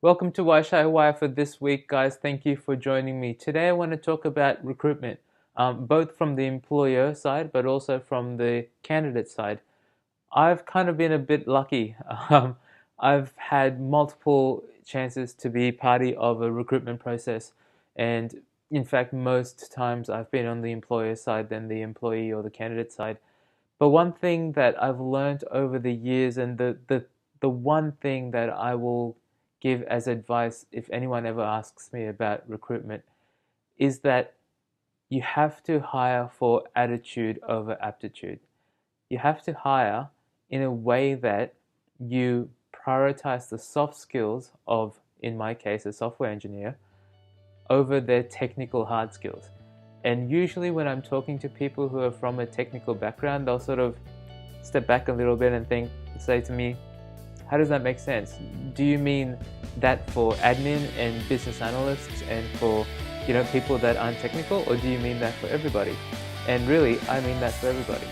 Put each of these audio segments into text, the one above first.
Welcome to Why Shy Why for this week, guys. Thank you for joining me. Today I want to talk about recruitment, both from the employer side, but also from the candidate side. I've kind of been a bit lucky. I've had multiple chances to be party of a recruitment process, and in fact, most times I've been on the employer side than the employee or the candidate side. But one thing that I've learned over the years, and the one thing that I will give as advice if anyone ever asks me about recruitment, is that you have to hire for attitude over aptitude. You have to hire in a way that you prioritize the soft skills of, in my case, a software engineer, over their technical hard skills. And usually when I'm talking to people who are from a technical background, they'll sort of step back a little bit and say to me, how does that make sense? Do you mean that for admin and business analysts and for people that aren't technical, or do you mean that for everybody? And really, I mean that for everybody.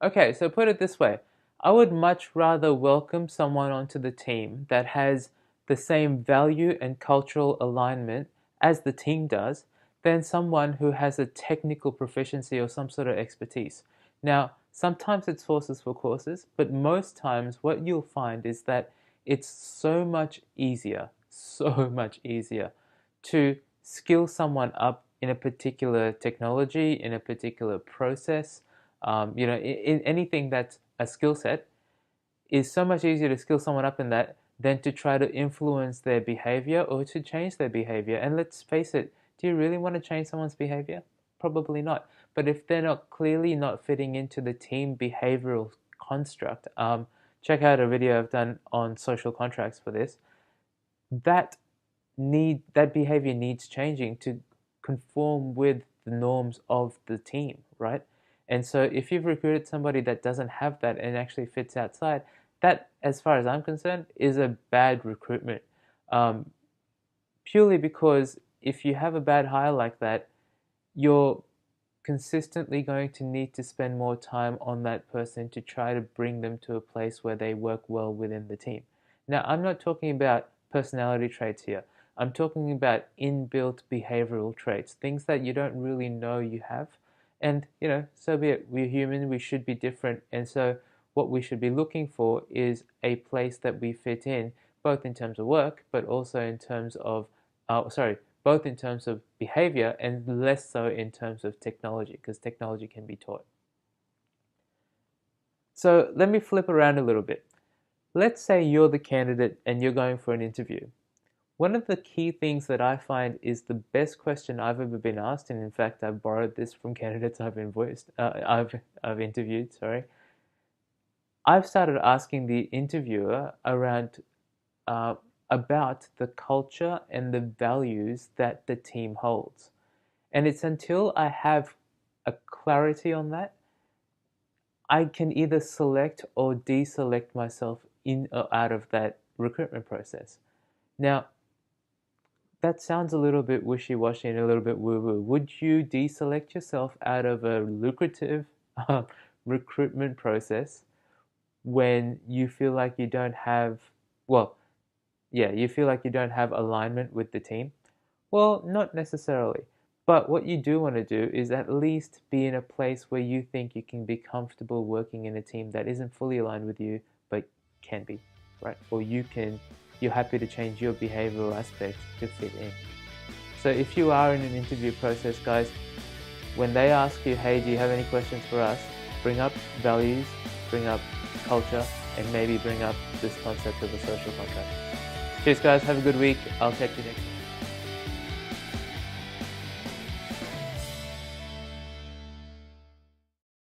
Okay, so put it this way. I would much rather welcome someone onto the team that has the same value and cultural alignment as the team does than someone who has a technical proficiency or some sort of expertise. Now, sometimes it's horses for courses, but most times what you'll find is that it's so much easier to skill someone up in a particular technology, in a particular process, in anything that's a skill set, is so much easier to skill someone up in that than to try to influence their behavior or to change their behavior. And let's face it, do you really want to change someone's behavior? Probably not. But if they're not clearly not fitting into the team behavioral construct, check out a video I've done on social contracts for this. That behavior needs changing to conform with the norms of the team, right? And so if you've recruited somebody that doesn't have that and actually fits outside, that, as far as I'm concerned, is a bad recruitment. Purely because if you have a bad hire like that, you're consistently going to need to spend more time on that person to try to bring them to a place where they work well within the team. Now, I'm not talking about personality traits here. I'm talking about inbuilt behavioral traits, things that you don't really know you have. And, so be it. We're human, we should be different. And so what we should be looking for is a place that we fit in, both in terms of work, but also in terms of, both in terms of behavior and less so in terms of technology, because technology can be taught. So let me flip around a little bit. Let's say you're the candidate and you're going for an interview. One of the key things that I find is the best question I've ever been asked, and in fact I've borrowed this from candidates I've interviewed. I've started asking the interviewer around about the culture and the values that the team holds. And it's until I have a clarity on that, I can either select or deselect myself in or out of that recruitment process. Now, that sounds a little bit wishy-washy and a little bit woo-woo. Would you deselect yourself out of a lucrative recruitment process when you feel like you don't have, you feel like you don't have alignment with the team? Well, not necessarily. But what you do want to do is at least be in a place where you think you can be comfortable working in a team that isn't fully aligned with you, but can be, right? Or you're happy to change your behavioral aspects to fit in. So if you are in an interview process, guys, when they ask you, hey, do you have any questions for us? Bring up values, bring up culture, and maybe bring up this concept of a social contract. Cheers, guys. Have a good week. I'll catch you next time.